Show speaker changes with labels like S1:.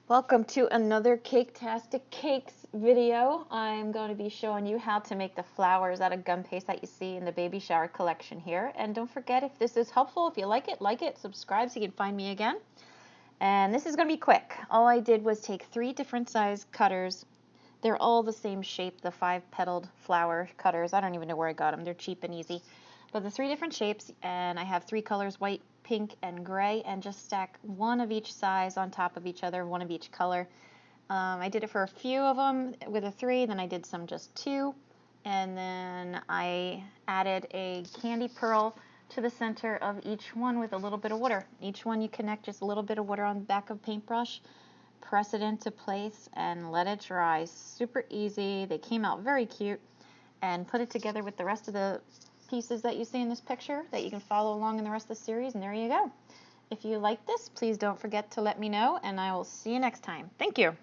S1: Welcome to another Caketastic Cakes video. I'm going to be showing you how to make the flowers out of gum paste that you see in the baby shower collection here. And don't forget, if this is helpful, if you like it, subscribe so you can find me again. And this is going to be quick. All I did was take 3 different size cutters. They're all the same shape, the 5-petaled flower cutters. I don't even know where I got them. They're cheap and easy. But the 3 different shapes, and I have 3 colors, white, pink, and gray, and just stack one of each size on top of each other, one of each color. I did it for a few of them with a 3, then I did some just 2, and then I added a candy pearl to the center of each one with a little bit of water. Each one you connect just a little bit of water on the back of paintbrush, press it into place, and let it dry. Super easy. They came out very cute. And put it together with the rest of the pieces that you see in this picture that you can follow along in the rest of the series, and there you go. If you like this, please don't forget to let me know, and I will see you next time. Thank you.